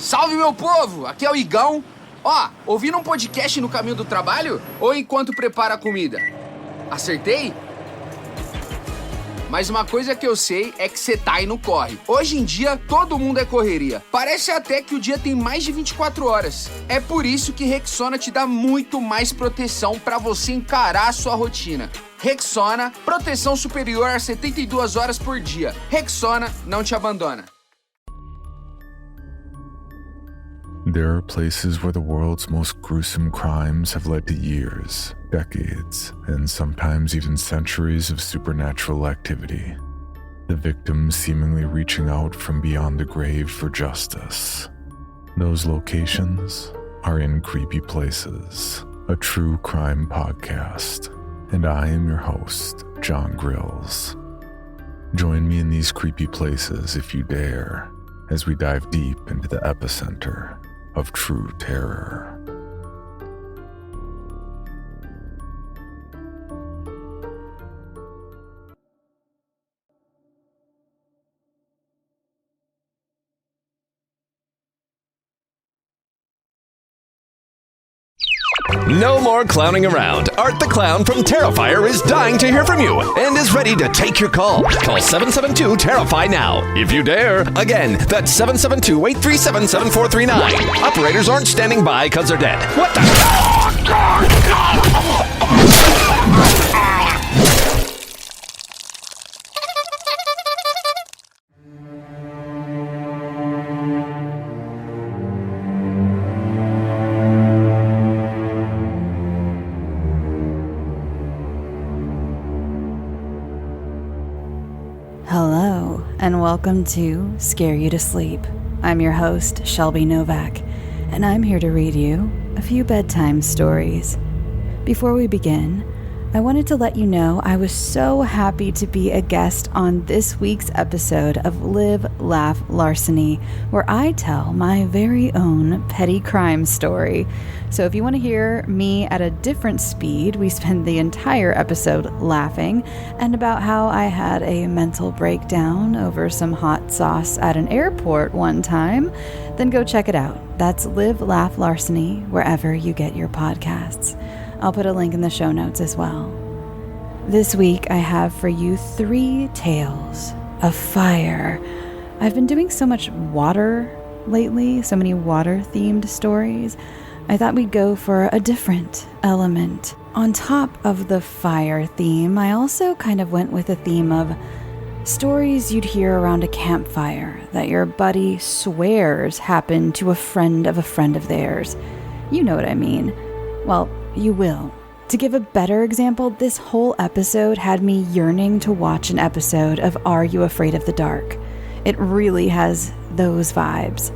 Salve, meu povo! Aqui é o Igão. Ó, ouvindo um podcast no caminho do trabalho ou enquanto prepara a comida? Acertei? Mas uma coisa que eu sei é que cê tá aí no corre. Hoje em dia, todo mundo é correria. Parece até que o dia tem mais de 24 horas. É por isso que Rexona te dá muito mais proteção pra você encarar a sua rotina. Rexona, proteção superior a 72 horas por dia. Rexona não te abandona. There are places where the world's most gruesome crimes have led to years, decades, and sometimes even centuries of supernatural activity. The victims seemingly reaching out from beyond the grave for justice. Those locations are in Creepy Places, a true crime podcast. And I am your host, John Grills. Join me in these creepy places if you dare, as we dive deep into the epicenter of true terror. No more clowning around. Art the Clown from Terrifier is dying to hear from you and is ready to take your call. Call 772-TERRIFY now, if you dare. Again, that's 772-837-7439. Operators aren't standing by because they're dead. What the? Hello, and welcome to Scare You to Sleep. I'm your host, Shelby Novak, and I'm here to read you a few bedtime stories. Before we begin, I wanted to let you know I was so happy to be a guest on this week's episode of Live, Laugh, Larceny, where I tell my very own petty crime story. So if you want to hear me at a different speed, we spend the entire episode laughing and about how I had a mental breakdown over some hot sauce at an airport one time, then go check it out. That's Live, Laugh, Larceny, wherever you get your podcasts. I'll put a link in the show notes as well. This week I have for you 3 tales of fire. I've been doing so much water lately, so many water-themed stories. I thought we'd go for a different element. On top of the fire theme, I also kind of went with a theme of stories you'd hear around a campfire that your buddy swears happened to a friend of theirs. You know what I mean. Well, you will. To give a better example, this whole episode had me yearning to watch an episode of Are You Afraid of the Dark? It really has those vibes.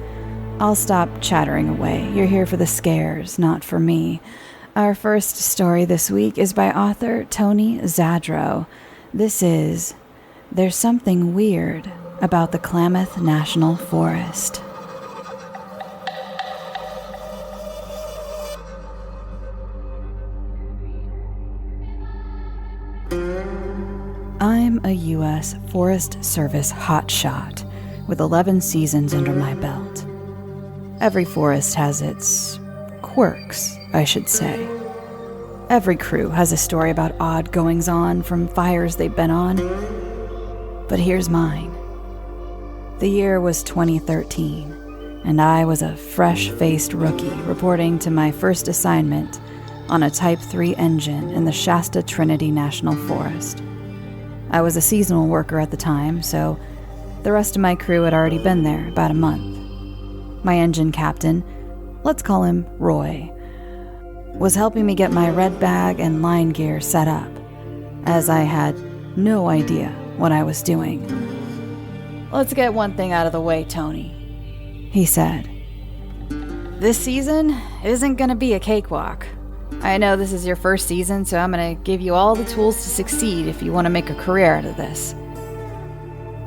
I'll stop chattering away. You're here for the scares, not for me. Our first story this week is by author Tony Zado. This is There's Something Weird About the Klamath National Forest. I'm a U.S. Forest Service hotshot with 11 seasons under my belt. Every forest has its quirks, I should say. Every crew has a story about odd goings-on from fires they've been on. But here's mine. The year was 2013, and I was a fresh-faced rookie reporting to my first assignment on a Type 3 engine in the Shasta Trinity National Forest. I was a seasonal worker at the time, so the rest of my crew had already been there about a month. My engine captain, let's call him Roy, was helping me get my red bag and line gear set up, as I had no idea what I was doing. "Let's get one thing out of the way, Tony," he said. "This season isn't going to be a cakewalk. I know this is your first season, so I'm going to give you all the tools to succeed if you want to make a career out of this."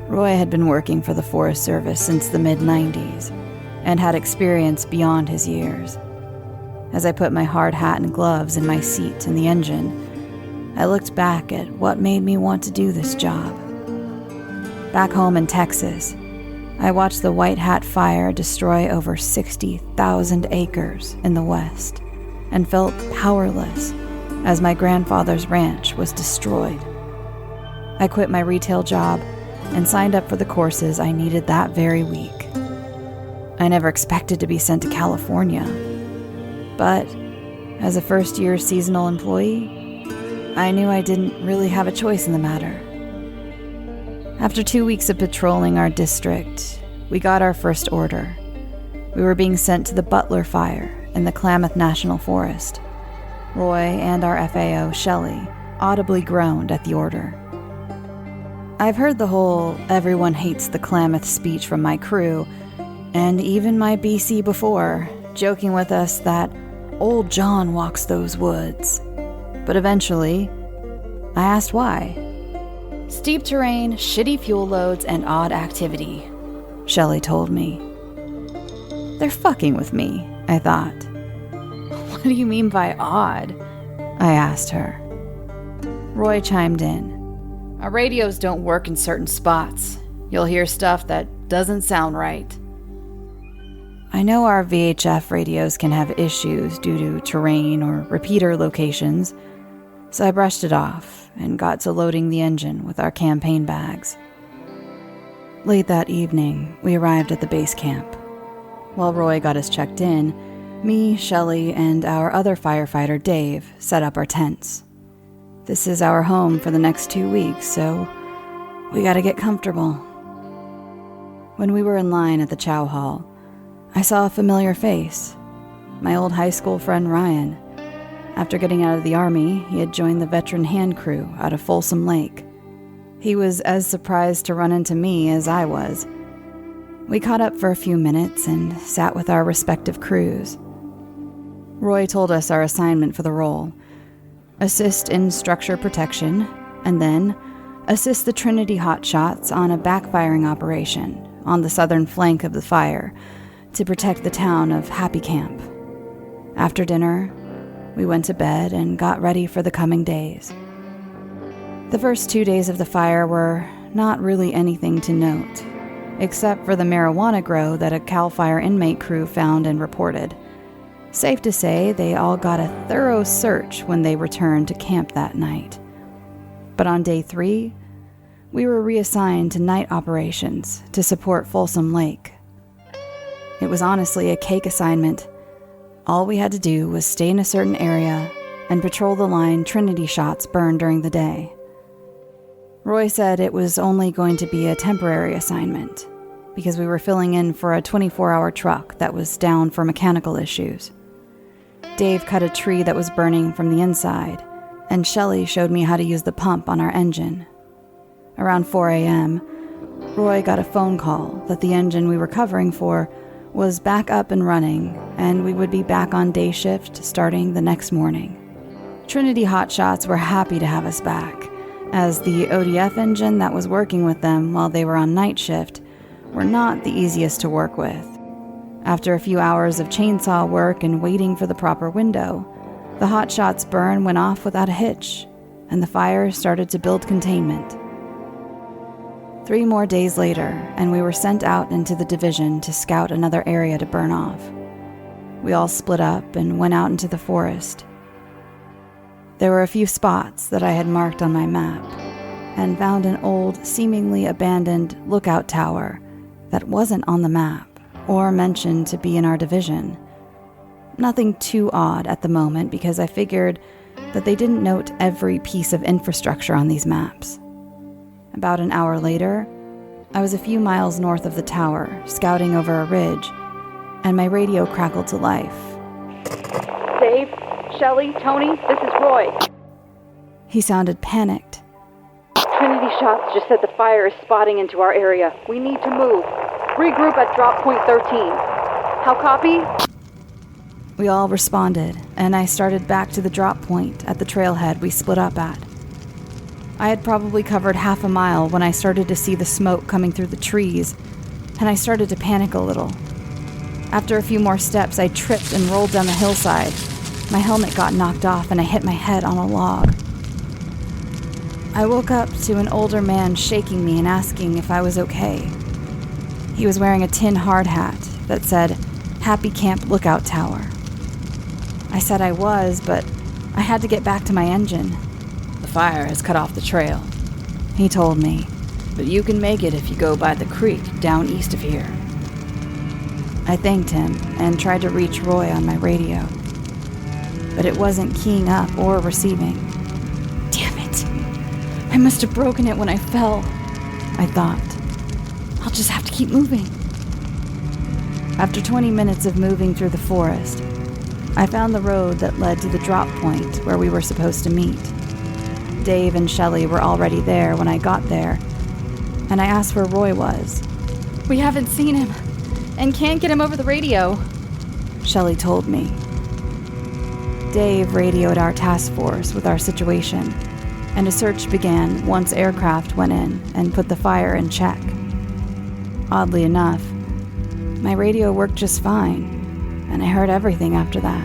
Roy had been working for the Forest Service since the mid-90s and had experience beyond his years. As I put my hard hat and gloves in my seat in the engine, I looked back at what made me want to do this job. Back home in Texas, I watched the White Hat Fire destroy over 60,000 acres in the West and felt powerless as my grandfather's ranch was destroyed. I quit my retail job and signed up for the courses I needed that very week. I never expected to be sent to California, but as a first-year seasonal employee, I knew I didn't really have a choice in the matter. After 2 weeks of patrolling our district, we got our first order. We were being sent to the Butler Fire in the Klamath National Forest. Roy and our FAO, Shelley, audibly groaned at the order. I've heard the whole "everyone hates the Klamath" speech from my crew, and even my BC before, joking with us that old John walks those woods. But eventually, I asked why. Steep terrain, shitty fuel loads, and odd activity, Shelley told me. They're fucking with me, I thought. What do you mean by odd? I asked her. Roy chimed in. Our radios don't work in certain spots. You'll hear stuff that doesn't sound right. I know our VHF radios can have issues due to terrain or repeater locations, so I brushed it off and got to loading the engine with our campaign bags. Late that evening, we arrived at the base camp. While Roy got us checked in, me, Shelley, and our other firefighter, Dave, set up our tents. This is our home for the next 2 weeks, so we gotta get comfortable. When we were in line at the chow hall, I saw a familiar face. My old high school friend Ryan. After getting out of the Army, he had joined the veteran hand crew out of Folsom Lake. He was as surprised to run into me as I was. We caught up for a few minutes and sat with our respective crews. Roy told us our assignment for the role: assist in structure protection, and then assist the Trinity hotshots on a backfiring operation on the southern flank of the fire to protect the town of Happy Camp. After dinner, we went to bed and got ready for the coming days. The first 2 days of the fire were not really anything to note, except for the marijuana grow that a CAL FIRE inmate crew found and reported. Safe to say, they all got a thorough search when they returned to camp that night. But on day 3, we were reassigned to night operations to support Folsom Lake. It was honestly a cake assignment. All we had to do was stay in a certain area and patrol the line Trinity shots burned during the day. Roy said it was only going to be a temporary assignment because we were filling in for a 24-hour truck that was down for mechanical issues. Dave cut a tree that was burning from the inside, and Shelley showed me how to use the pump on our engine. Around 4 a.m., Roy got a phone call that the engine we were covering for was back up and running, and we would be back on day shift starting the next morning. Trinity hotshots were happy to have us back, as the ODF engine that was working with them while they were on night shift were not the easiest to work with. After a few hours of chainsaw work and waiting for the proper window, the hotshots burn went off without a hitch, and the fire started to build containment. 3 more days later, and we were sent out into the division to scout another area to burn off. We all split up and went out into the forest. There were a few spots that I had marked on my map, and found an old, seemingly abandoned lookout tower that wasn't on the map or mentioned to be in our division. Nothing too odd at the moment because I figured that they didn't note every piece of infrastructure on these maps. About an hour later, I was a few miles north of the tower, scouting over a ridge, and my radio crackled to life. Dave, Shelley, Tony, this is Roy. He sounded panicked. Trinity shots just said the fire is spotting into our area. We need to move. Regroup at drop point 13. How copy? We all responded, and I started back to the drop point at the trailhead we split up at. I had probably covered half a mile when I started to see the smoke coming through the trees, and I started to panic a little. After a few more steps, I tripped and rolled down the hillside. My helmet got knocked off and I hit my head on a log. I woke up to an older man shaking me and asking if I was okay. He was wearing a tin hard hat that said, "Happy Camp Lookout Tower." I said I was, but I had to get back to my engine. "The fire has cut off the trail," he told me, "but you can make it if you go by the creek down east of here." I thanked him and tried to reach Roy on my radio, but it wasn't keying up or receiving. Damn it! I must have broken it when I fell, I thought. I'll just have to keep moving. After 20 minutes of moving through the forest, I found the road that led to the drop point where we were supposed to meet. Dave and Shelley were already there when I got there, and I asked where Roy was. "We haven't seen him, and can't get him over the radio," Shelley told me. Dave radioed our task force with our situation, and a search began once aircraft went in and put the fire in check. Oddly enough, my radio worked just fine, and I heard everything after that.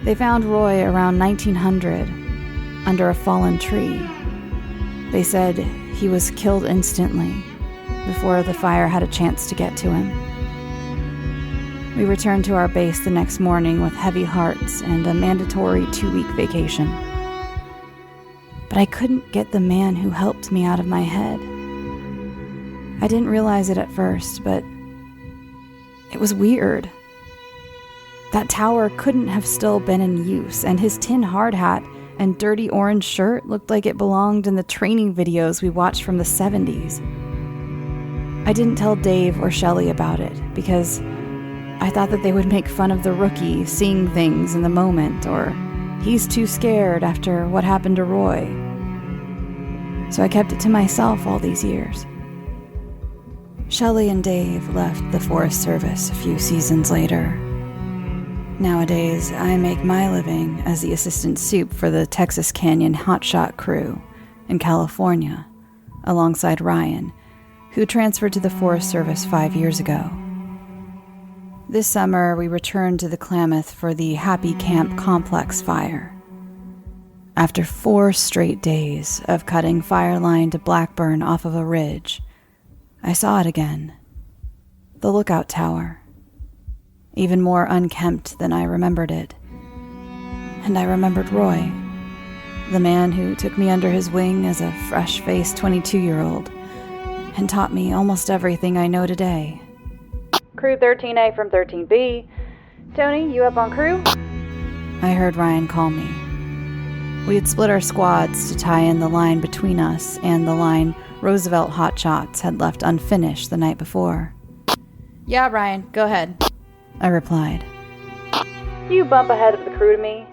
They found Roy around 1900 under a fallen tree. They said he was killed instantly before the fire had a chance to get to him. We returned to our base the next morning with heavy hearts and a mandatory 2-week vacation. But I couldn't get the man who helped me out of my head. I didn't realize it at first, but it was weird. That tower couldn't have still been in use, and his tin hard hat and dirty orange shirt looked like it belonged in the training videos we watched from the 70s. I didn't tell Dave or Shelley about it because I thought that they would make fun of the rookie seeing things in the moment, or he's too scared after what happened to Roy. So I kept it to myself all these years. Shelley and Dave left the Forest Service a few seasons later. Nowadays, I make my living as the assistant soup for the Texas Canyon hotshot crew in California, alongside Ryan, who transferred to the Forest Service 5 years ago. This summer, we returned to the Klamath for the Happy Camp Complex fire. After 4 straight days of cutting fire line to Blackburn off of a ridge, I saw it again. The lookout tower. Even more unkempt than I remembered it. And I remembered Roy, the man who took me under his wing as a fresh-faced 22-year-old and taught me almost everything I know today. Crew 13A from 13B. Tony, you up on crew? I heard Ryan call me. We had split our squads to tie in the line between us and the line Roosevelt hotshots had left unfinished the night before. "Yeah, Ryan, go ahead," I replied. You bump ahead of the crew to me.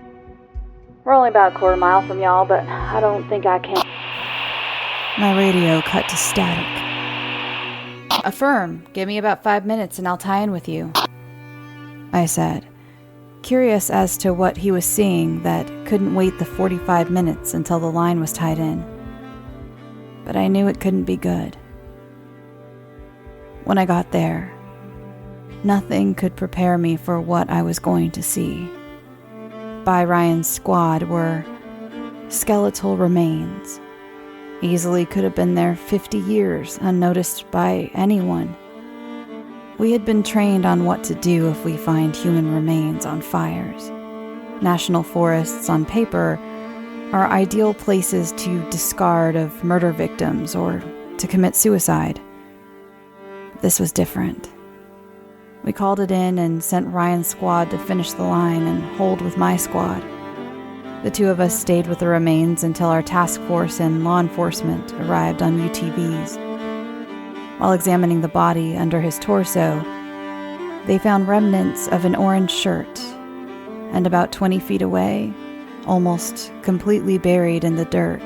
We're only about a quarter mile from y'all, but I don't think I can. My radio cut to static. "Affirm. Give me about 5 minutes and I'll tie in with you," I said, curious as to what he was seeing that couldn't wait the 45 minutes until the line was tied in. But I knew it couldn't be good. When I got there, nothing could prepare me for what I was going to see. By Ryan's squad were skeletal remains. Easily could have been there 50 years, unnoticed by anyone. We had been trained on what to do if we find human remains on fires. National forests, on paper, are ideal places to discard of murder victims or to commit suicide. This was different. We called it in and sent Ryan's squad to finish the line and hold with my squad. The 2 of us stayed with the remains until our task force and law enforcement arrived on UTVs. While examining the body under his torso, they found remnants of an orange shirt, and about 20 feet away, almost completely buried in the dirt,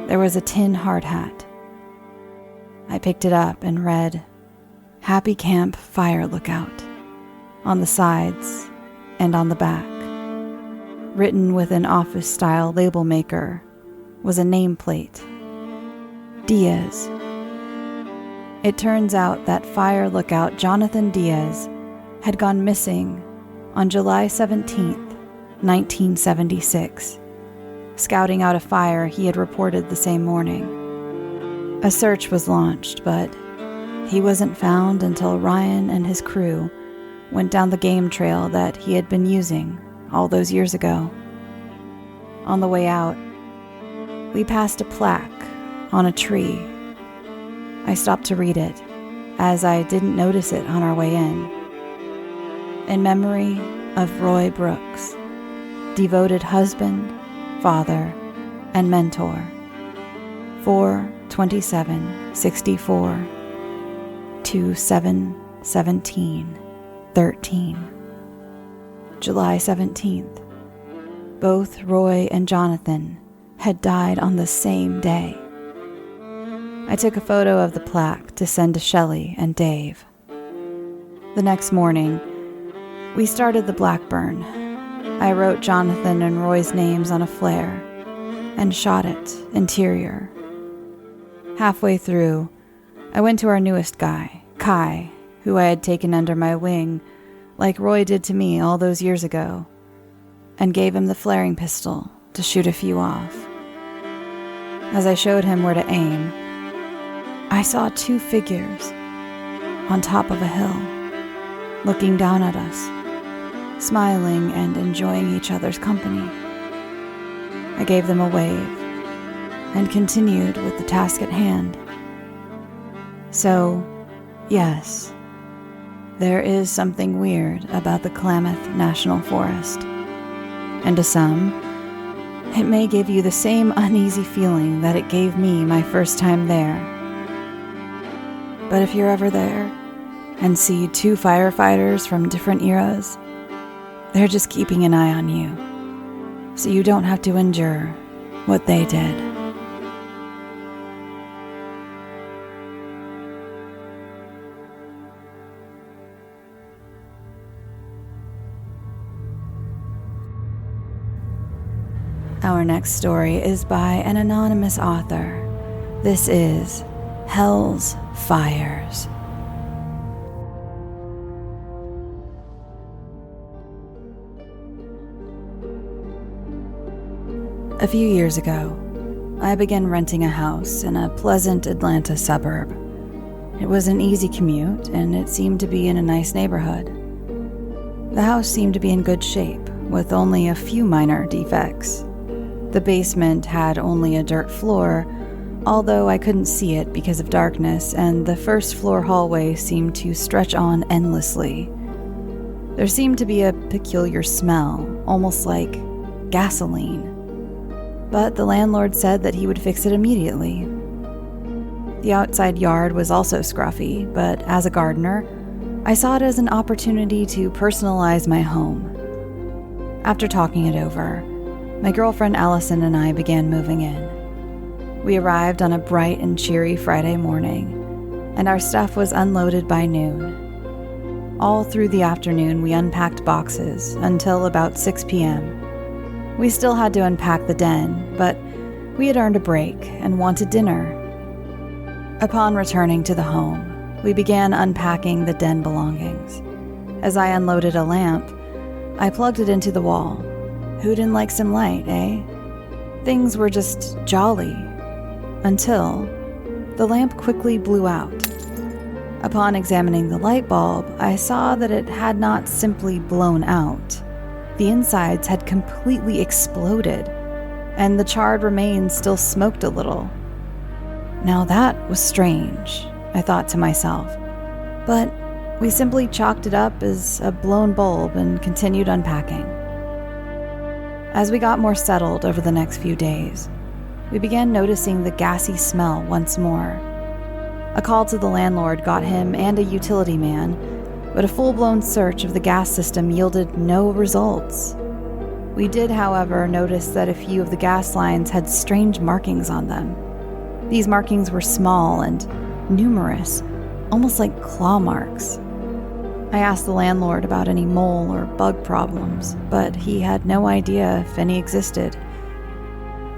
there was a tin hard hat. I picked it up and read, "Happy Camp Fire Lookout," on the sides and on the back. Written with an office-style label maker was a nameplate, Diaz. It turns out that fire lookout Jonathan Diaz had gone missing on July 17th, 1976, scouting out a fire he had reported the same morning. A search was launched, but he wasn't found until Ryan and his crew went down the game trail that he had been using all those years ago. On the way out, we passed a plaque on a tree. I stopped to read it, as I didn't notice it on our way in. In memory of Roy Brooks, devoted husband, father, and mentor, 4/27/64 to 7/17/13. July 17th. Both Roy and Jonathan had died on the same day. I took a photo of the plaque to send to Shelley and Dave. The next morning, we started the Blackburn. I wrote Jonathan and Roy's names on a flare and shot it interior. Halfway through, I went to our newest guy, Kai, who I had taken under my wing, like Roy did to me all those years ago, and gave him the flaring pistol to shoot a few off. As I showed him where to aim, I saw 2 figures on top of a hill, looking down at us, smiling and enjoying each other's company. I gave them a wave and continued with the task at hand. So, yes, there is something weird about the Klamath National Forest. And to some, it may give you the same uneasy feeling that it gave me my first time there. But if you're ever there and see 2 firefighters from different eras, they're just keeping an eye on you, so you don't have to endure what they did. Our next story is by an anonymous author. This is Hell's Fires. A few years ago, I began renting a house in a pleasant Atlanta suburb. It was an easy commute, and it seemed to be in a nice neighborhood. The house seemed to be in good shape, with only a few minor defects. The basement had only a dirt floor, although I couldn't see it because of darkness, and the first floor hallway seemed to stretch on endlessly. There seemed to be a peculiar smell, almost like gasoline. But the landlord said that he would fix it immediately. The outside yard was also scruffy, but as a gardener, I saw it as an opportunity to personalize my home. After talking it over, my girlfriend Allison and I began moving in. We arrived on a bright and cheery Friday morning, and our stuff was unloaded by noon. All through the afternoon, we unpacked boxes until about 6 p.m. We still had to unpack the den, but we had earned a break and wanted dinner. Upon returning to the home, we began unpacking the den belongings. As I unloaded a lamp, I plugged it into the wall. Who didn't like some light, eh? Things were just jolly, until the lamp quickly blew out. Upon examining the light bulb, I saw that it had not simply blown out. The insides had completely exploded, and the charred remains still smoked a little. Now that was strange, I thought to myself, but we simply chalked it up as a blown bulb and continued unpacking. As we got more settled over the next few days, we began noticing the gassy smell once more. A call to the landlord got him and a utility man, but a full-blown search of the gas system yielded no results. We did, however, notice that a few of the gas lines had strange markings on them. These markings were small and numerous, almost like claw marks. I asked the landlord about any mole or bug problems, but he had no idea if any existed.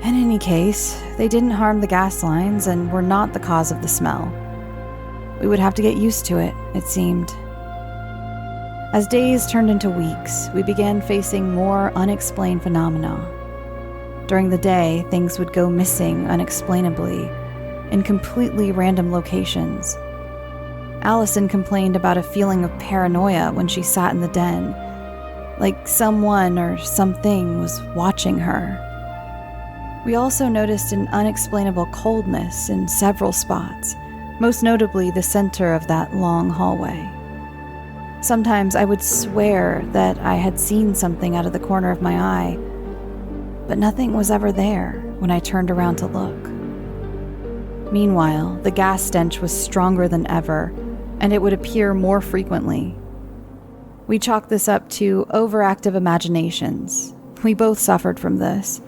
In any case, they didn't harm the gas lines and were not the cause of the smell. We would have to get used to it, it seemed. As days turned into weeks, we began facing more unexplained phenomena. During the day, things would go missing unexplainably in completely random locations. Allison complained about a feeling of paranoia when she sat in the den, like someone or something was watching her. We also noticed an unexplainable coldness in several spots, most notably the center of that long hallway. Sometimes I would swear that I had seen something out of the corner of my eye, but nothing was ever there when I turned around to look. Meanwhile, the gas stench was stronger than ever, and it would appear more frequently. We chalked this up to overactive imaginations. We both suffered from this,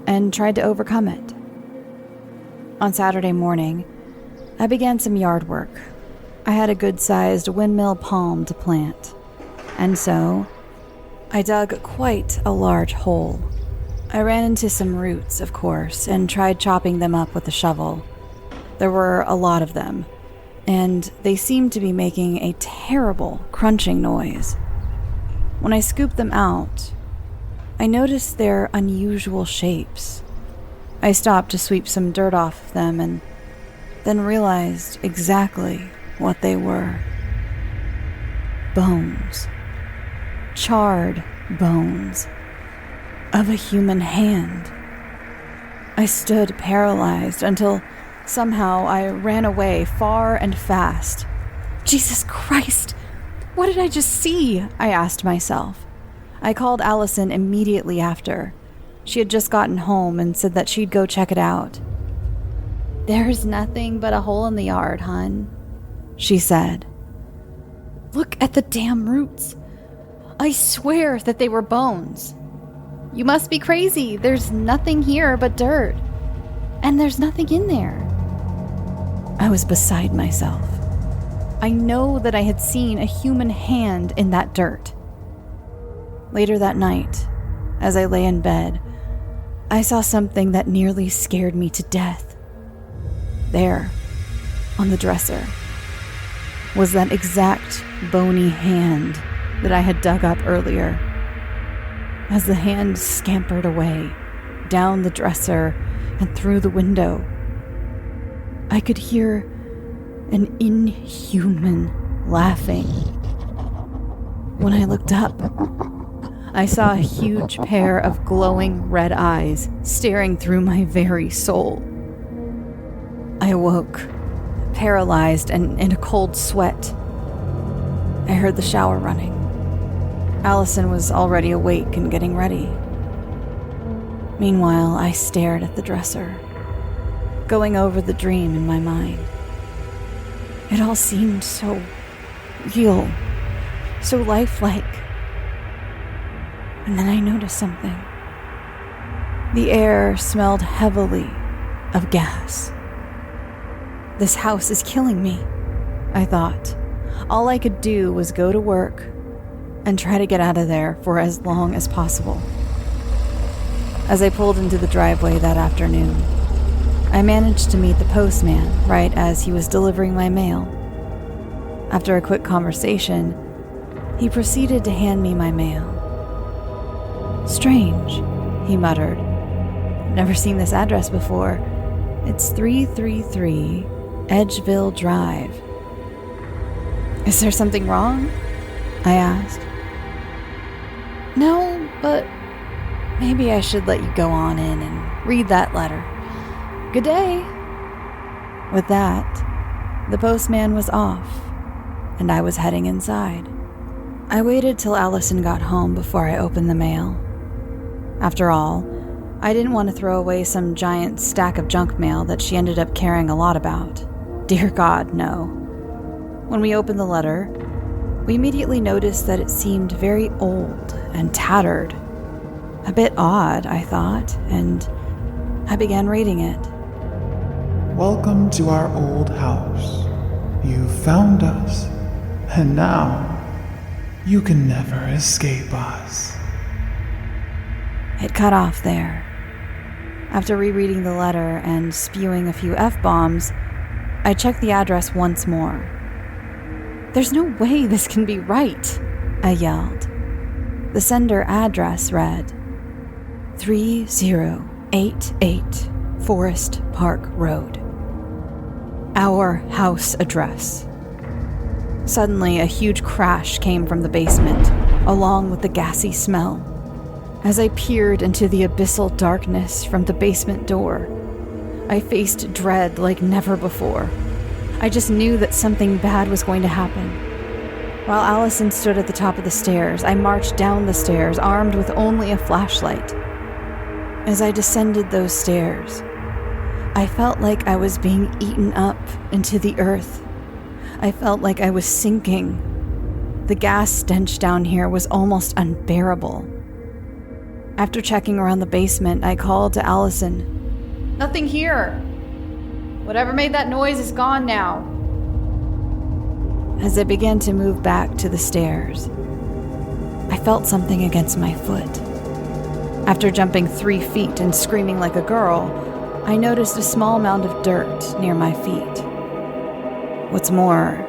and tried to overcome it. On Saturday morning, I began some yard work. I had a good-sized windmill palm to plant, and so I dug quite a large hole. I ran into some roots, of course, and tried chopping them up with a shovel. There were a lot of them, and they seemed to be making a terrible crunching noise. When I scooped them out, I noticed their unusual shapes. I stopped to sweep some dirt off them and then realized exactly what they were. Bones. Charred bones. Of a human hand. I stood paralyzed until somehow I ran away far and fast. Jesus Christ! What did I just see? I asked myself. I called Allison immediately after. She had just gotten home and said that she'd go check it out. "There's nothing but a hole in the yard, hon," she said. "Look at the damn roots. I swear that they were bones. You must be crazy. There's nothing here but dirt. And there's nothing in there." I was beside myself. I know that I had seen a human hand in that dirt. Later that night, as I lay in bed, I saw something that nearly scared me to death. There, on the dresser, was that exact bony hand that I had dug up earlier. As the hand scampered away, down the dresser and through the window, I could hear an inhuman laughing. When I looked up, I saw a huge pair of glowing red eyes staring through my very soul. I awoke, paralyzed and in a cold sweat. I heard the shower running. Allison was already awake and getting ready. Meanwhile, I stared at the dresser, going over the dream in my mind. It all seemed so real, so lifelike. And then I noticed something. The air smelled heavily of gas. This house is killing me, I thought. All I could do was go to work and try to get out of there for as long as possible. As I pulled into the driveway that afternoon, I managed to meet the postman right as he was delivering my mail. After a quick conversation, he proceeded to hand me my mail. "Strange," he muttered. "Never seen this address before. It's 333 Edgeville Drive." "Is there something wrong?" I asked. "No, but maybe I should let you go on in and read that letter. Good day." With that, the postman was off, and I was heading inside. I waited till Allison got home before I opened the mail. After all, I didn't want to throw away some giant stack of junk mail that she ended up caring a lot about. Dear God, no. When we opened the letter, we immediately noticed that it seemed very old and tattered. A bit odd, I thought, and I began reading it. "Welcome to our old house. You found us, and now you can never escape us." It cut off there. After rereading the letter and spewing a few F-bombs, I checked the address once more. "There's no way this can be right," I yelled. The sender address read 3088 Forest Park Road. Our house address. Suddenly, a huge crash came from the basement, along with the gassy smell. As I peered into the abyssal darkness from the basement door, I faced dread like never before. I just knew that something bad was going to happen. While Allison stood at the top of the stairs, I marched down the stairs, armed with only a flashlight. As I descended those stairs, I felt like I was being eaten up into the earth. I felt like I was sinking. The gas stench down here was almost unbearable. After checking around the basement, I called to Allison. Nothing here. Whatever made that noise is gone now. As I began to move back to the stairs, I felt something against my foot. After jumping 3 feet and screaming like a girl, I noticed a small mound of dirt near my feet. What's more,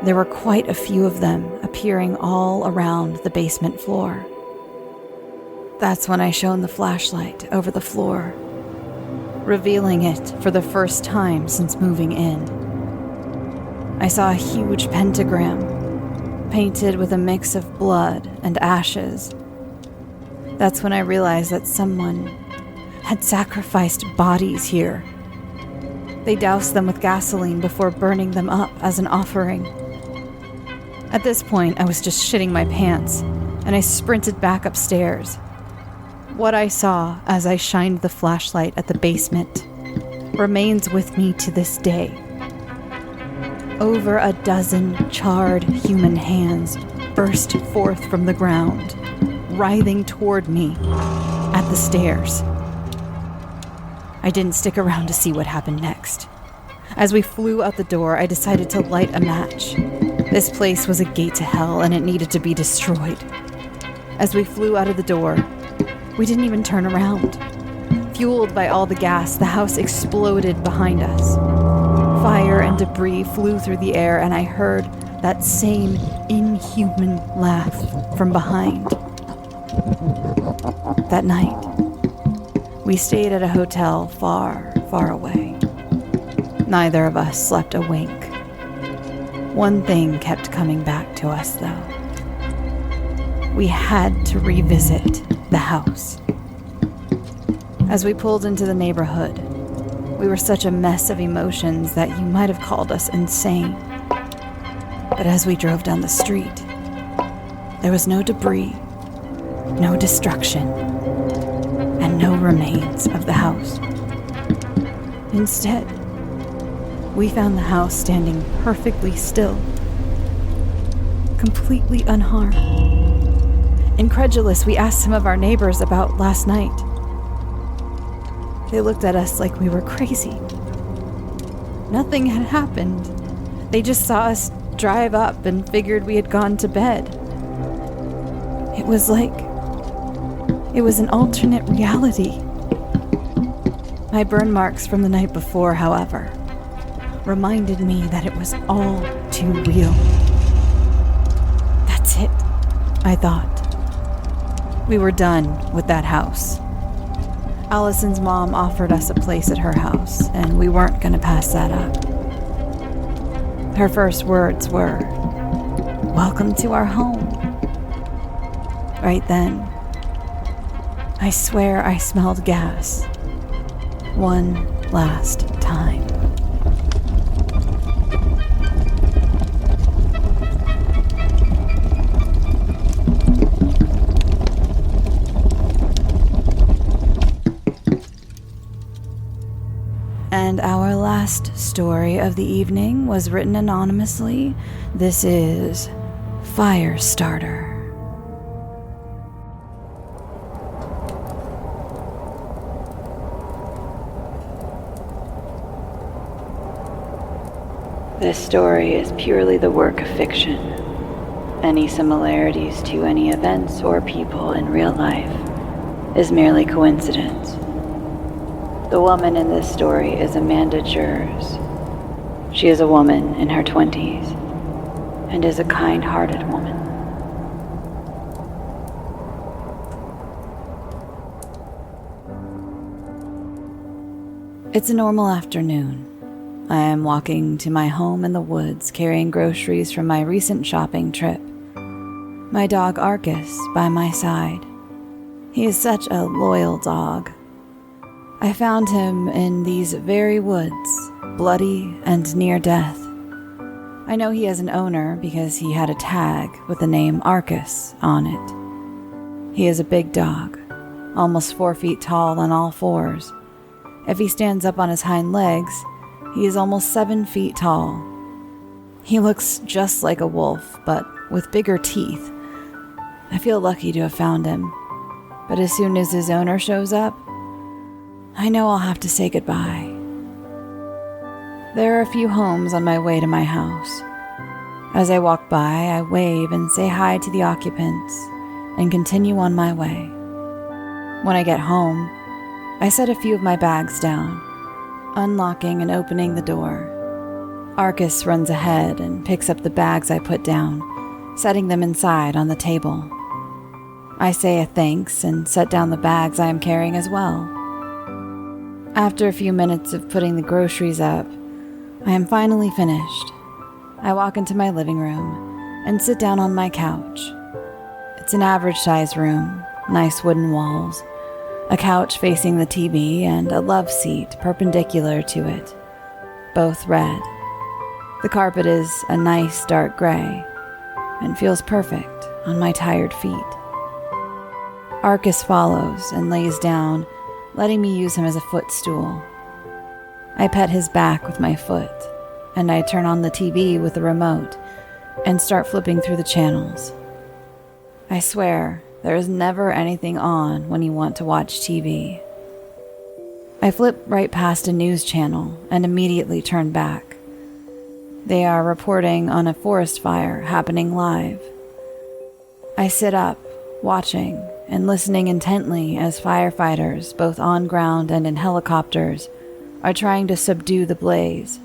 there were quite a few of them appearing all around the basement floor. That's when I shone the flashlight over the floor, revealing it for the first time since moving in. I saw a huge pentagram, painted with a mix of blood and ashes. That's when I realized that someone had sacrificed bodies here. They doused them with gasoline before burning them up as an offering. At this point, I was just shitting my pants, and I sprinted back upstairs. What I saw as I shined the flashlight at the basement remains with me to this day. Over a dozen charred human hands burst forth from the ground, writhing toward me at the stairs. I didn't stick around to see what happened next. As we flew out the door, I decided to light a match. This place was a gate to hell, and it needed to be destroyed. As we flew out of the door, we didn't even turn around. Fueled by all the gas, the house exploded behind us. Fire and debris flew through the air, and I heard that same inhuman laugh from behind. That night, we stayed at a hotel far, far away. Neither of us slept a wink. One thing kept coming back to us, though. We had to revisit the house. As we pulled into the neighborhood, we were such a mess of emotions that you might have called us insane. But as we drove down the street, there was no debris, no destruction, and no remains of the house. Instead, we found the house standing perfectly still, completely unharmed. Incredulous, we asked some of our neighbors about last night. They looked at us like we were crazy. Nothing had happened. They just saw us drive up and figured we had gone to bed. It was like it was an alternate reality. My burn marks from the night before, however, reminded me that it was all too real. That's it, I thought. We were done with that house. Allison's mom offered us a place at her house, and we weren't going to pass that up. Her first words were, "Welcome to our home." Right then, I swear I smelled gas. One last time. And our last story of the evening was written anonymously. This is Firestarter. This story is purely the work of fiction. Any similarities to any events or people in real life is merely coincidence. The woman in this story is Amanda Jers. She is a woman in her 20s and is a kind-hearted woman. It's a normal afternoon. I am walking to my home in the woods, carrying groceries from my recent shopping trip. My dog Arcus by my side. He is such a loyal dog. I found him in these very woods, bloody and near death. I know he has an owner because he had a tag with the name Arcus on it. He is a big dog, almost 4 feet tall on all fours. If he stands up on his hind legs, he is almost 7 feet tall. He looks just like a wolf, but with bigger teeth. I feel lucky to have found him, but as soon as his owner shows up, I know I'll have to say goodbye. There are a few homes on my way to my house. As I walk by, I wave and say hi to the occupants and continue on my way. When I get home, I set a few of my bags down, unlocking and opening the door. Arcus runs ahead and picks up the bags I put down, setting them inside on the table. I say a thanks and set down the bags I am carrying as well. After a few minutes of putting the groceries up, I am finally finished. I walk into my living room and sit down on my couch. It's an average-sized room, nice wooden walls, a couch facing the TV, and a love seat perpendicular to it, both red. The carpet is a nice dark gray and feels perfect on my tired feet. Arcus follows and lays down, letting me use him as a footstool. I pet his back with my foot, and I turn on the TV with the remote and start flipping through the channels. I swear, there is never anything on when you want to watch TV. I flip right past a news channel and immediately turn back. They are reporting on a forest fire happening live. I sit up, watching and listening intently as firefighters, both on ground and in helicopters, are trying to subdue the blaze.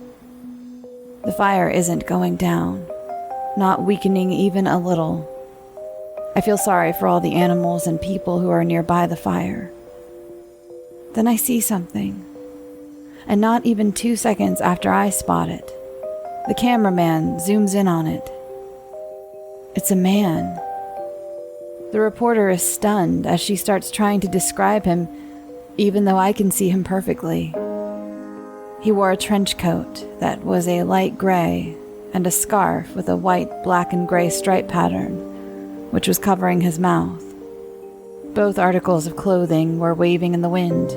The fire isn't going down, not weakening even a little. I feel sorry for all the animals and people who are nearby the fire. Then I see something, and not even 2 seconds after I spot it, the cameraman zooms in on it. It's a man. The reporter is stunned as she starts trying to describe him, even though I can see him perfectly. He wore a trench coat that was a light gray and a scarf with a white, black, and gray stripe pattern, which was covering his mouth. Both articles of clothing were waving in the wind.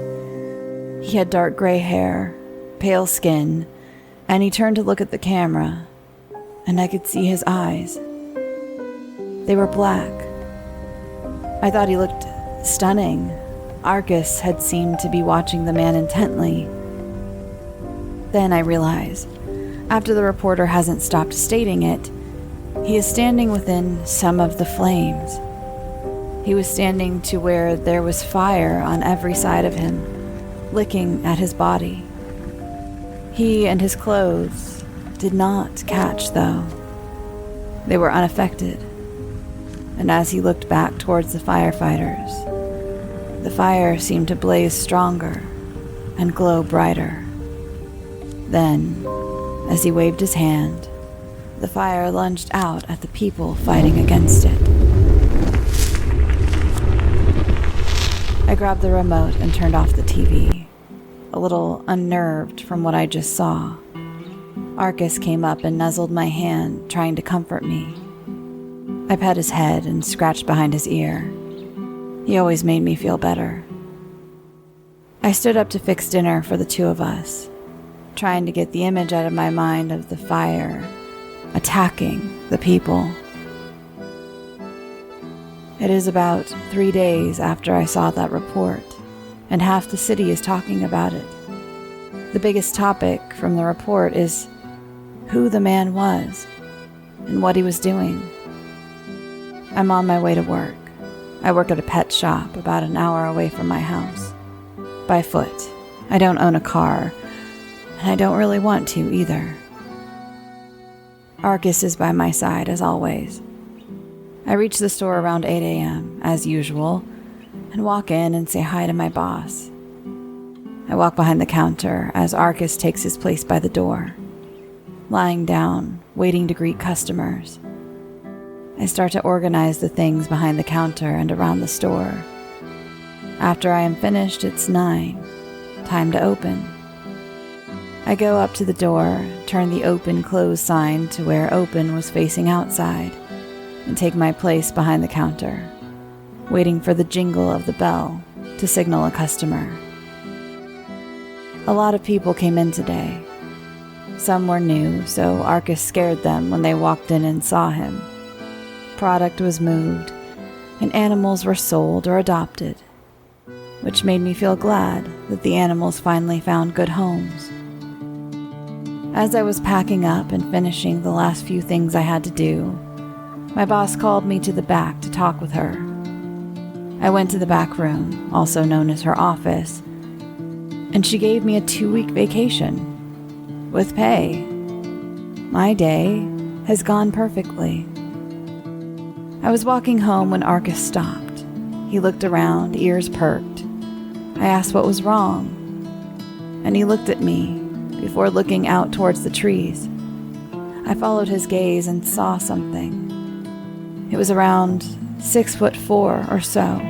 He had dark gray hair, pale skin, and he turned to look at the camera, and I could see his eyes. They were black. I thought he looked stunning. Arcus had seemed to be watching the man intently. Then I realized, after the reporter hasn't stopped stating it, he is standing within some of the flames. He was standing to where there was fire on every side of him, licking at his body. He and his clothes did not catch, though. They were unaffected. And as he looked back towards the firefighters, the fire seemed to blaze stronger and glow brighter. Then, as he waved his hand, the fire lunged out at the people fighting against it. I grabbed the remote and turned off the TV, a little unnerved from what I just saw. Arcus came up and nuzzled my hand, trying to comfort me. I pet his head and scratched behind his ear. He always made me feel better. I stood up to fix dinner for the two of us, trying to get the image out of my mind of the fire attacking the people. It is about 3 days after I saw that report, and half the city is talking about it. The biggest topic from the report is who the man was and what he was doing. I'm on my way to work. I work at a pet shop about an hour away from my house. By foot. I don't own a car, and I don't really want to either. Arcus is by my side as always. I reach the store around 8 a.m., as usual, and walk in and say hi to my boss. I walk behind the counter as Arcus takes his place by the door, lying down, waiting to greet customers. I start to organize the things behind the counter and around the store. After I am finished, it's 9. Time to open. I go up to the door, turn the open-close sign to where open was facing outside, and take my place behind the counter, waiting for the jingle of the bell to signal a customer. A lot of people came in today. Some were new, so Arcus scared them when they walked in and saw him. Product was moved, and animals were sold or adopted, which made me feel glad that the animals finally found good homes. As I was packing up and finishing the last few things I had to do, my boss called me to the back to talk with her. I went to the back room, also known as her office, and she gave me a 2-week vacation with pay. My day has gone perfectly. I was walking home when Arcus stopped. He looked around, ears perked. I asked what was wrong, and he looked at me before looking out towards the trees. I followed his gaze and saw something. It was around 6'4" or so,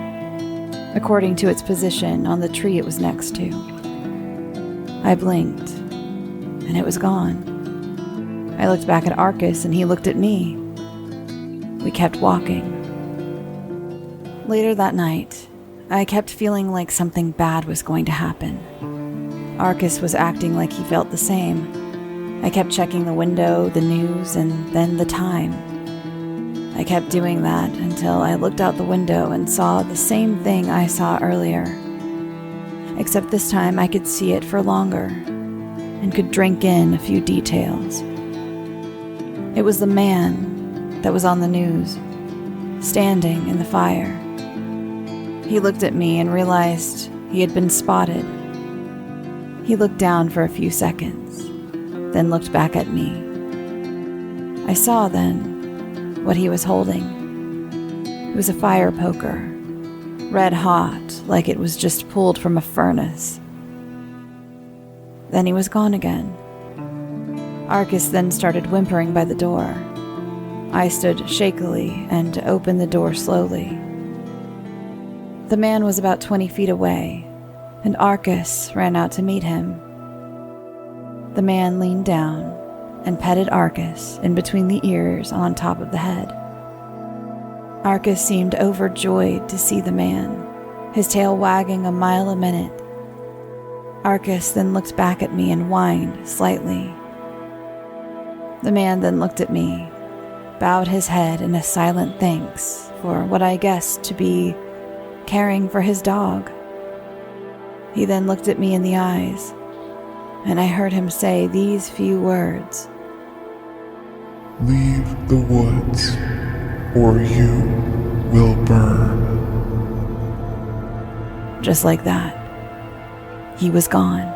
according to its position on the tree it was next to. I blinked, and it was gone. I looked back at Arcus, and he looked at me. We kept walking. Later that night, I kept feeling like something bad was going to happen. Arcus was acting like he felt the same. I kept checking the window, the news, and then the time. I kept doing that until I looked out the window and saw the same thing I saw earlier. Except this time I could see it for longer and could drink in a few details. It was the man that was on the news, standing in the fire. He looked at me and realized he had been spotted. He looked down for a few seconds, then looked back at me. I saw then what he was holding. It was a fire poker, red hot, like it was just pulled from a furnace. Then he was gone again. Arcus then started whimpering by the door. I stood shakily and opened the door slowly. The man was about 20 feet away, and Arcus ran out to meet him. The man leaned down and petted Arcus in between the ears on top of the head. Arcus seemed overjoyed to see the man, his tail wagging a mile a minute. Arcus then looked back at me and whined slightly. The man then looked at me, bowed his head in a silent thanks for what I guessed to be caring for his dog. He then looked at me in the eyes, and I heard him say these few words. Leave the woods, or you will burn. Just like that, he was gone.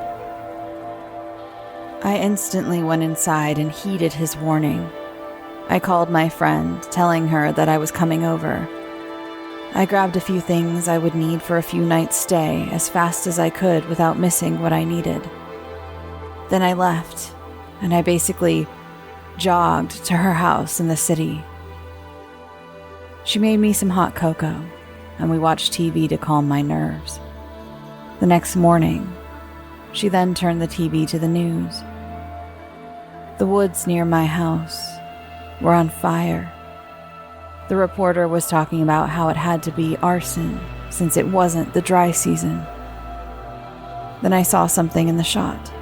I instantly went inside and heeded his warning. I called my friend, telling her that I was coming over. I grabbed a few things I would need for a few nights' stay as fast as I could without missing what I needed. Then I left, and I basically jogged to her house in the city. She made me some hot cocoa, and we watched TV to calm my nerves. The next morning, she then turned the TV to the news. The woods near my house were on fire. The reporter was talking about how it had to be arson since it wasn't the dry season. Then I saw something in the shot.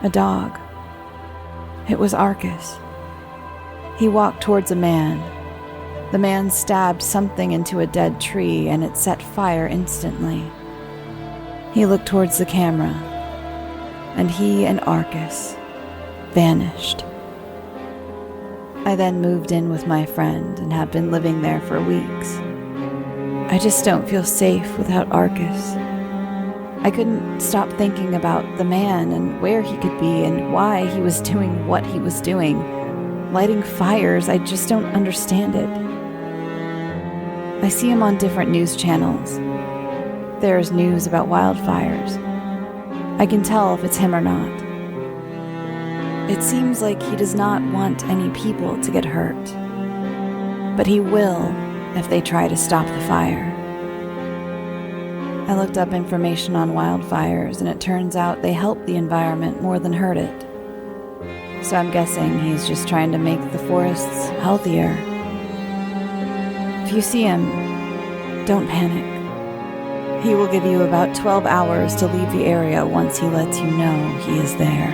A dog. It was Arcus. He walked towards a man. The man stabbed something into a dead tree and it set fire instantly. He looked towards the camera, and he and Arcus vanished. I then moved in with my friend and have been living there for weeks. I just don't feel safe without Arcus. I couldn't stop thinking about the man and where he could be and why he was doing what he was doing. Lighting fires, I just don't understand it. I see him on different news channels. There's news about wildfires. I can tell if it's him or not. It seems like he does not want any people to get hurt, but he will if they try to stop the fire. I looked up information on wildfires, and it turns out they help the environment more than hurt it. So I'm guessing he's just trying to make the forests healthier. If you see him, don't panic. He will give you about 12 hours to leave the area once he lets you know he is there.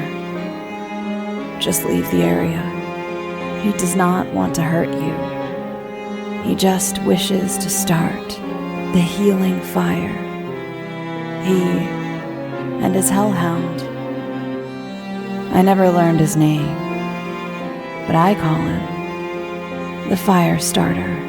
Just leave the area. He does not want to hurt you. He just wishes to start the healing fire. He and his hellhound. I never learned his name, but I call him the fire starter.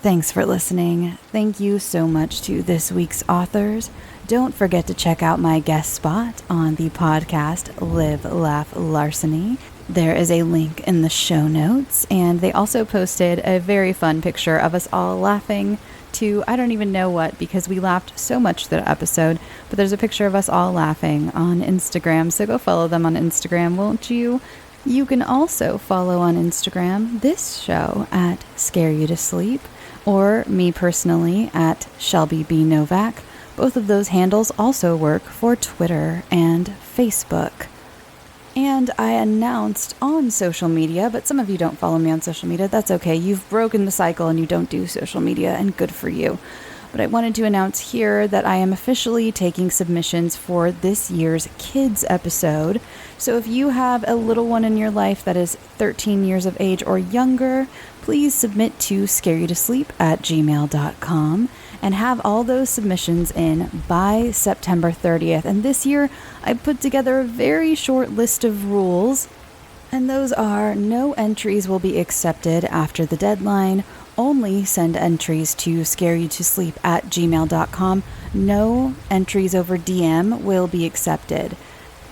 Thanks for listening. Thank you so much to this week's authors. Don't forget to check out my guest spot on the podcast, Live, Laugh, Larceny. There is a link in the show notes, and they also posted a very fun picture of us all laughing to I don't even know what, because we laughed so much that episode, but there's a picture of us all laughing on Instagram, so go follow them on Instagram, won't you? You can also follow on Instagram this show at Scare You to Sleep, or me personally at Shelby B. Novak. Both of those handles also work for Twitter and Facebook. And I announced on social media, but some of you don't follow me on social media. That's okay. You've broken the cycle and you don't do social media, and good for you. But I wanted to announce here that I am officially taking submissions for this year's kids episode. So if you have a little one in your life that is 13 years of age or younger, please submit to scareyoutosleep@gmail.com and have all those submissions in by September 30th. And this year, I put together a very short list of rules, and those are: no entries will be accepted after the deadline. Only send entries to scareyoutosleep@gmail.com. No entries over DM will be accepted.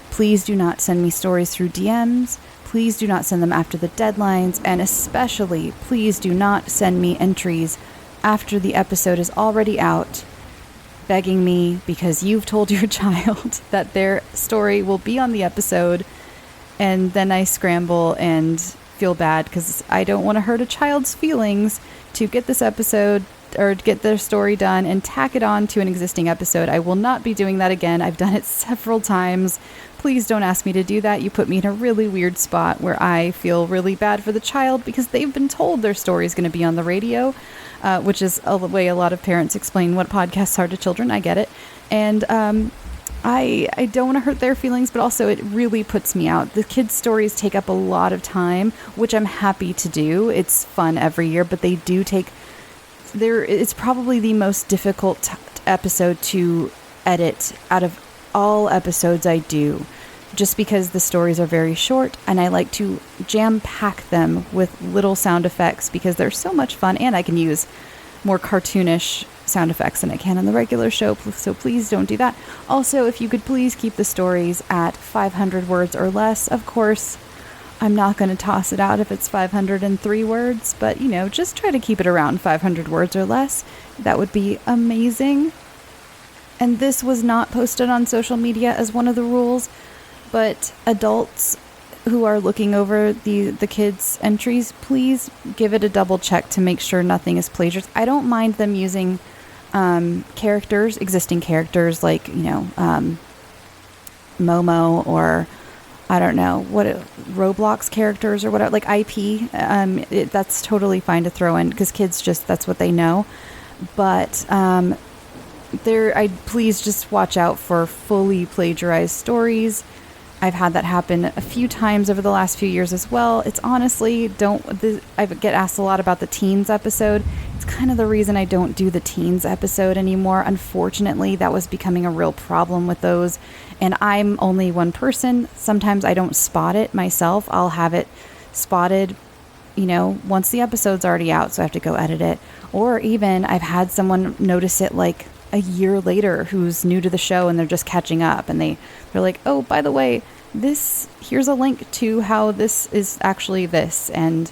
Please do not send me stories through DMs. Please do not send them after the deadlines, and especially, please do not send me entries after the episode is already out, begging me because you've told your child that their story will be on the episode, and then I scramble and feel bad because I don't want to hurt a child's feelings to get this episode or get their story done and tack it on to an existing episode. I will not be doing that again. I've done it several times. Please don't ask me to do that. You put me in a really weird spot where I feel really bad for the child because they've been told their story is going to be on the radio, which is a way a lot of parents explain what podcasts are to children. I get it. And I don't want to hurt their feelings, but also it really puts me out. The kids' stories take up a lot of time, which I'm happy to do. It's fun every year, but they do take... It's probably the most difficult episode to edit out of all episodes I do, just because the stories are very short, and I like to jam-pack them with little sound effects because they're so much fun, and I can use more cartoonish sound effects than I can on the regular show, so please don't do that. Also, if you could please keep the stories at 500 words or less. Of course, I'm not going to toss it out if it's 503 words, but, just try to keep it around 500 words or less. That would be amazing. And this was not posted on social media as one of the rules, but adults who are looking over the kids' entries, please give it a double check to make sure nothing is plagiarized. I don't mind them using existing characters like, Momo, or I don't know, what Roblox characters or whatever, like IP. That's totally fine to throw in because kids that's what they know. But please just watch out for fully plagiarized stories. I've had that happen a few times over the last few years as well. It's honestly, I get asked a lot about the teens episode. It's kind of the reason I don't do the teens episode anymore. Unfortunately, that was becoming a real problem with those. And I'm only one person. Sometimes I don't spot it myself. I'll have it spotted, once the episode's already out, so I have to go edit it. Or even I've had someone notice it like a year later who's new to the show and they're just catching up, and they're like, oh, by the way, here's a link to how this is actually this. And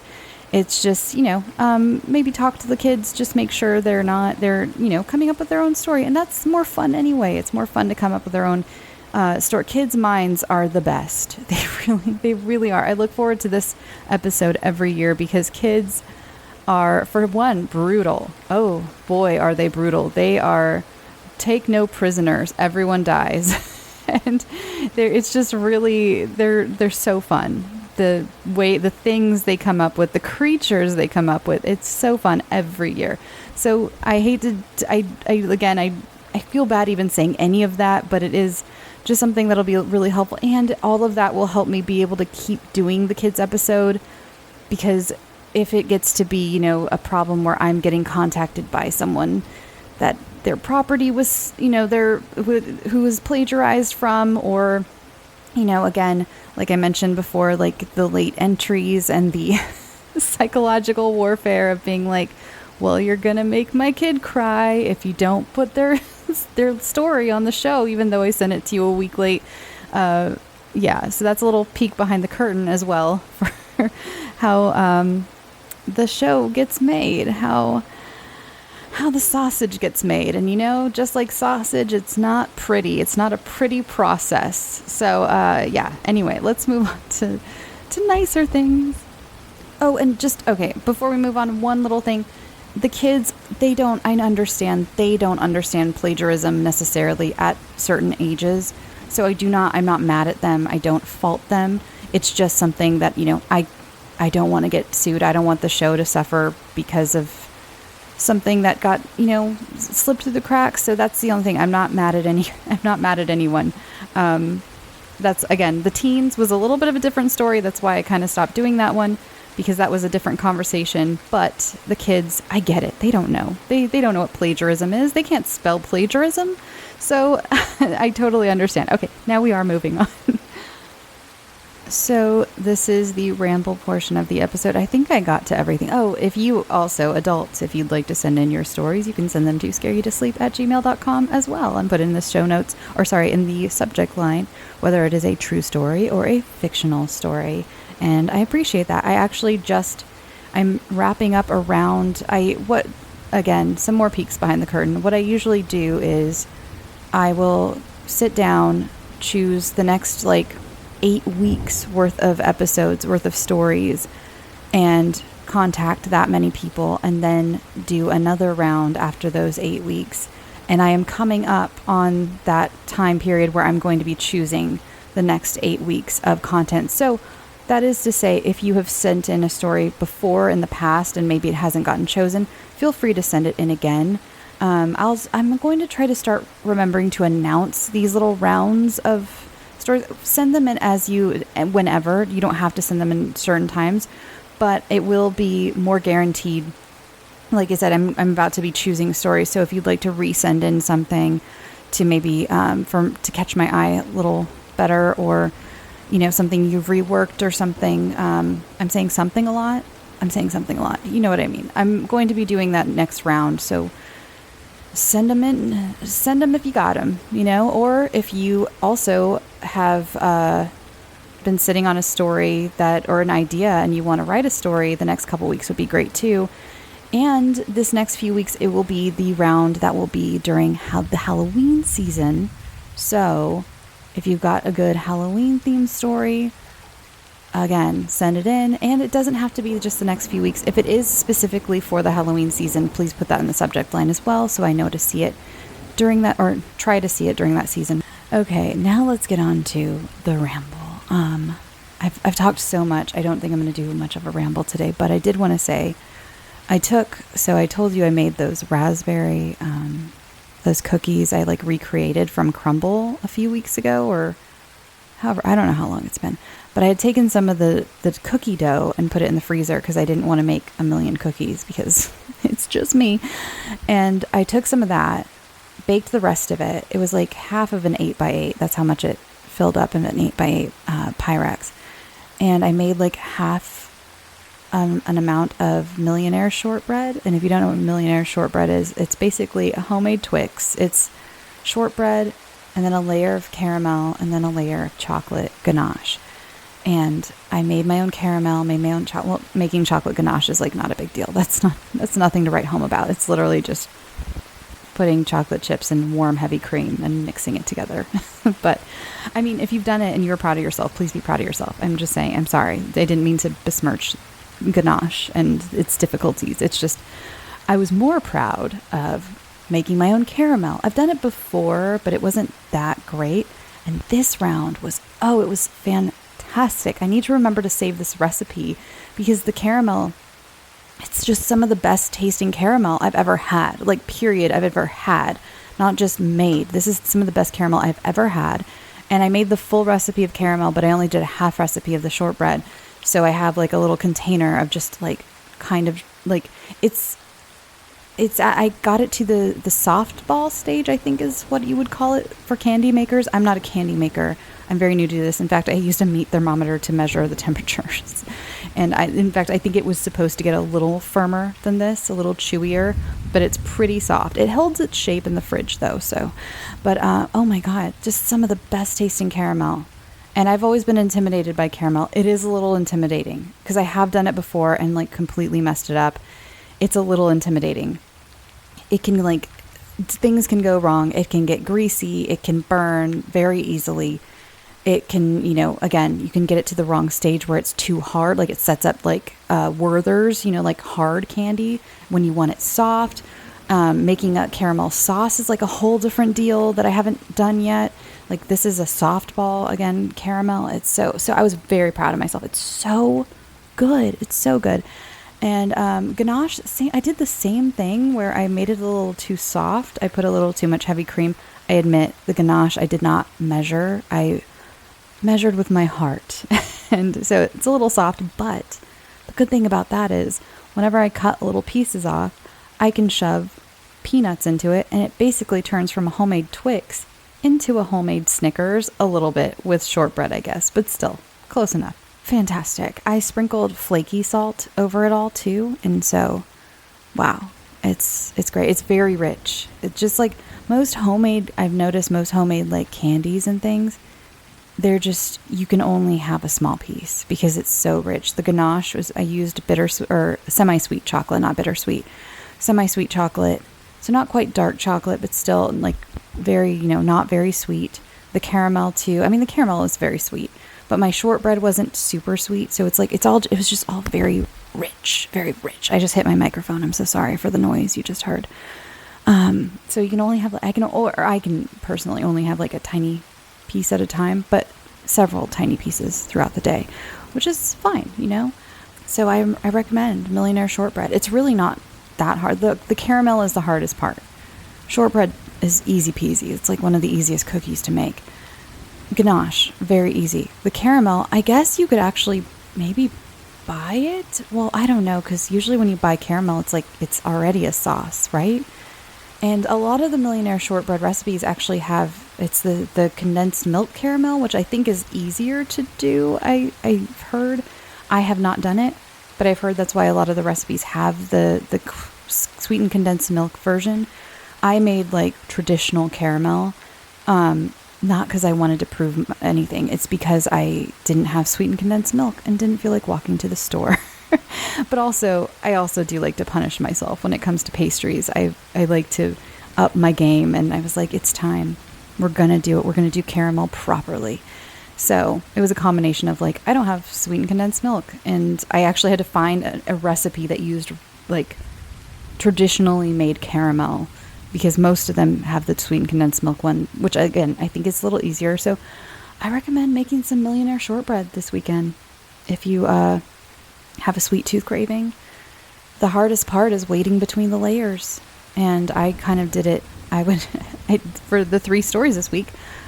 it's just, maybe talk to the kids, just make sure they're coming up with their own story. And that's more fun anyway. It's more fun to come up with their own story. Kids' minds are the best. They really are. I look forward to this episode every year because kids are, for one, brutal. Oh boy, are they brutal. They are take no prisoners. Everyone dies. And it's just really, they're so fun. The things they come up with, the creatures they come up with, it's so fun every year. So I feel bad even saying any of that, but it is just something that'll be really helpful. And all of that will help me be able to keep doing the kids episode, because if it gets to be, a problem where I'm getting contacted by someone that their property was, who was plagiarized from, or, again, like I mentioned before, like the late entries and the psychological warfare of being like, well, you're going to make my kid cry if you don't put their story on the show, even though I sent it to you a week late. So that's a little peek behind the curtain as well for how the show gets made, how the sausage gets made. And just like sausage, it's not pretty. It's not a pretty process. So anyway, let's move on to nicer things. Oh, and before we move on, one little thing. The kids, they don't understand plagiarism necessarily at certain ages. So I'm not mad at them. I don't fault them. It's just something that, I don't want to get sued. I don't want the show to suffer because of something that got, slipped through the cracks. So that's the only thing. I'm not mad at anyone. That's, again, the teens was a little bit of a different story. That's why I kind of stopped doing that one, because that was a different conversation. But the kids, I get it. They don't know. They don't know what plagiarism is. They can't spell plagiarism. So I totally understand. Okay, now we are moving on. So this is the ramble portion of the episode. I think I got to everything. Oh, if you also, adults, if you'd like to send in your stories, you can send them to scareyoutosleep@gmail.com as well, and put in the show notes, in the subject line, whether it is a true story or a fictional story. And I appreciate that. I'm wrapping up around, some more peeks behind the curtain. What I usually do is I will sit down, choose the next 8 weeks worth of episodes, worth of stories, and contact that many people, and then do another round after those 8 weeks. And I am coming up on that time period where I'm going to be choosing the next 8 weeks of content. So that is to say, if you have sent in a story before in the past and maybe it hasn't gotten chosen, feel free to send it in again. I'm going to try to start remembering to announce these little rounds of stories. Send them in whenever. You don't have to send them in certain times, but it will be more guaranteed. Like I said, I'm about to be choosing stories. So if you'd like to resend in something to maybe to catch my eye a little better, or something you've reworked or something. I'm saying something a lot. You know what I mean? I'm going to be doing that next round. So send them in. Send them if you got them, or if you also have been sitting on a story or an idea and you want to write a story, the next couple weeks would be great too. And this next few weeks, it will be the round that will be during the Halloween season. So if you've got a good Halloween themed story, again, send it in. And it doesn't have to be just the next few weeks. If it is specifically for the Halloween season, please put that in the subject line as well, so I know to see it during that, or try to see it during that season. Okay, now let's get on to the ramble. I've talked so much. I don't think I'm going to do much of a ramble today, but I did want to say I told you I made those raspberry, those cookies I recreated from crumble a few weeks ago, or however, I don't know how long it's been, but I had taken some of the cookie dough and put it in the freezer because I didn't want to make a million cookies because it's just me. And I took some of that, baked the rest of it. It was half of an 8x8. That's how much it filled up in an 8x8 Pyrex. And I made half an amount of Millionaire shortbread. And if you don't know what Millionaire shortbread is, it's basically a homemade Twix. It's shortbread and then a layer of caramel and then a layer of chocolate ganache. And I made my own caramel, made my own chocolate. Well, making chocolate ganache is like not a big deal. That's nothing to write home about. It's literally just putting chocolate chips in warm, heavy cream and mixing it together. But I mean, if you've done it and you're proud of yourself, please be proud of yourself. I'm just saying, I'm sorry. I didn't mean to besmirch ganache and its difficulties. It's just, I was more proud of making my own caramel. I've done it before, but it wasn't that great. And this round was, it was fantastic. I need to remember to save this recipe because the caramel, it's just some of the best tasting caramel I've ever had, like period, I've ever had, not just made. This is some of the best caramel I've ever had. And I made the full recipe of caramel, but I only did a half recipe of the shortbread. So I have like a little container of just like kind of like I got it to the softball stage, I think is what you would call it for candy makers. I'm not a candy maker. I'm very new to this. In fact, I used a meat thermometer to measure the temperatures. And I think it was supposed to get a little firmer than this, a little chewier, but it's pretty soft. It holds its shape in the fridge though. But oh my God, just some of the best tasting caramel. And I've always been intimidated by caramel. It is a little intimidating because I have done it before and like completely messed it up. It's a little intimidating. It can things can go wrong. It can get greasy. It can burn very easily. It can, again, you can get it to the wrong stage where it's too hard. Like it sets up like Werther's, like hard candy when you want it soft. Making a caramel sauce is like a whole different deal that I haven't done yet. Like this is a softball, again, caramel. It's so I was very proud of myself. It's so good. It's so good. And ganache, I did the same thing where I made it a little too soft. I put a little too much heavy cream. I admit the ganache, I did not measure. I measured with my heart. And so it's a little soft, but the good thing about that is whenever I cut little pieces off, I can shove peanuts into it and it basically turns from a homemade Twix into a homemade Snickers a little bit with shortbread, I guess, but still close enough. Fantastic. I sprinkled flaky salt over it all too. And so, wow, it's great. It's very rich. It's just like I've noticed most homemade like candies and things, they're just, you can only have a small piece because it's so rich. The ganache I used bittersweet or semi-sweet chocolate, not bittersweet, semi-sweet chocolate. So not quite dark chocolate, but still like very, not very sweet. The caramel too. I mean, the caramel is very sweet, but my shortbread wasn't super sweet. So it's like, it was just all very rich, very rich. I just hit my microphone. I'm so sorry for the noise you just heard. So you can only have, I can personally only have like a tiny piece at a time, but several tiny pieces throughout the day, which is fine, So I recommend Millionaire shortbread. It's really not that hard. The caramel is the hardest part. Shortbread is easy peasy. It's like one of the easiest cookies to make. Ganache, very easy. The caramel, I guess you could actually maybe buy it. Well, I don't know, because usually when you buy caramel, it's like it's already a sauce, right? And a lot of the Millionaire shortbread recipes actually have, it's the condensed milk caramel, which I think is easier to do. I've heard. I have not done it, but I've heard that's why a lot of the recipes have the sweetened condensed milk version. I made like traditional caramel, not because I wanted to prove anything. It's because I didn't have sweetened condensed milk and didn't feel like walking to the store. But I also do like to punish myself when it comes to pastries. I like to up my game, and I was like, it's time. We're going to do it. We're going to do caramel properly. So it was a combination of like, I don't have sweetened condensed milk. And I actually had to find a recipe that used like traditionally made caramel, because most of them have the sweetened condensed milk one, which again, I think is a little easier. So I recommend making some Millionaire shortbread this weekend. If you have a sweet tooth craving, the hardest part is waiting between the layers. And I kind of did it. For the 3 stories this week,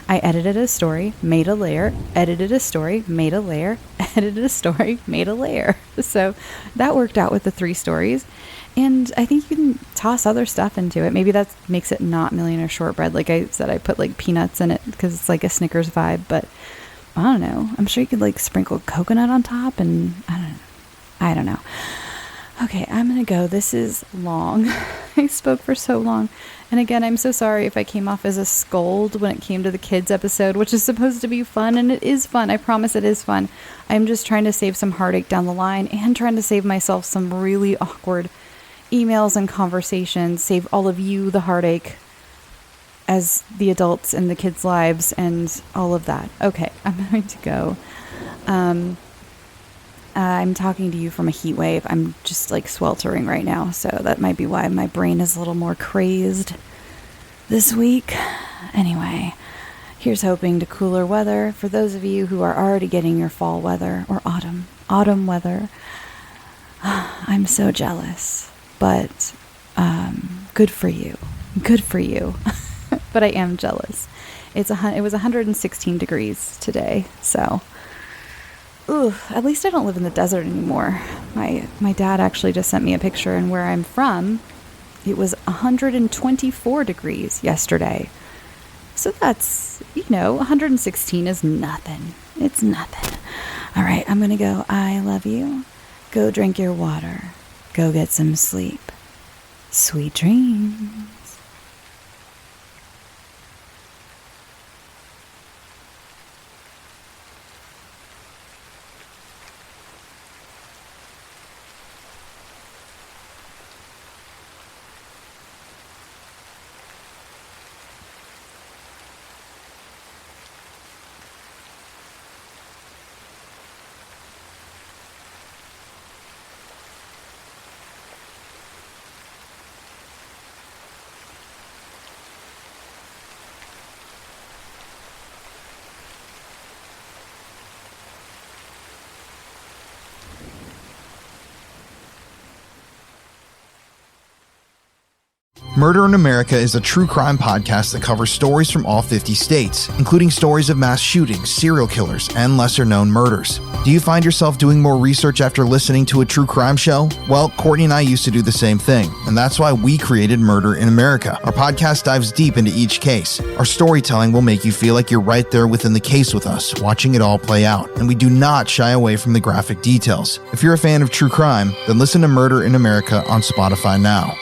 I edited a story, made a layer, edited a story, made a layer, edited a story, made a layer. So that worked out with the 3 stories. And I think you can toss other stuff into it. Maybe that makes it not Millionaire shortbread. Like I said, I put like peanuts in it because it's like a Snickers vibe. But I don't know. I'm sure you could like sprinkle coconut on top, and I don't know. Okay, I'm gonna go. This is long. I spoke for so long. And again, I'm so sorry if I came off as a scold when it came to the kids episode, which is supposed to be fun, and it is fun. I promise it is fun. I'm just trying to save some heartache down the line and trying to save myself some really awkward emails and conversations, save all of you the heartache as the adults in the kids' lives and all of that. Okay, I'm going to go. I'm talking to you from a heat wave. I'm just like sweltering right now, so that might be why my brain is a little more crazed this week. Anyway, here's hoping to cooler weather for those of you who are already getting your fall weather or autumn weather. I'm so jealous, but good for you. Good for you. But I am jealous. It was 116 degrees today, so at least I don't live in the desert anymore. My dad actually just sent me a picture, and where I'm from, it was 124 degrees yesterday. So that's, 116 is nothing. It's nothing. All right, I'm going to go. I love you. Go drink your water. Go get some sleep. Sweet dreams. Murder in America is a true crime podcast that covers stories from all 50 states, including stories of mass shootings, serial killers, and lesser-known murders. Do you find yourself doing more research after listening to a true crime show? Well, Courtney and I used to do the same thing, and that's why we created Murder in America. Our podcast dives deep into each case. Our storytelling will make you feel like you're right there within the case with us, watching it all play out, and we do not shy away from the graphic details. If you're a fan of true crime, then listen to Murder in America on Spotify now.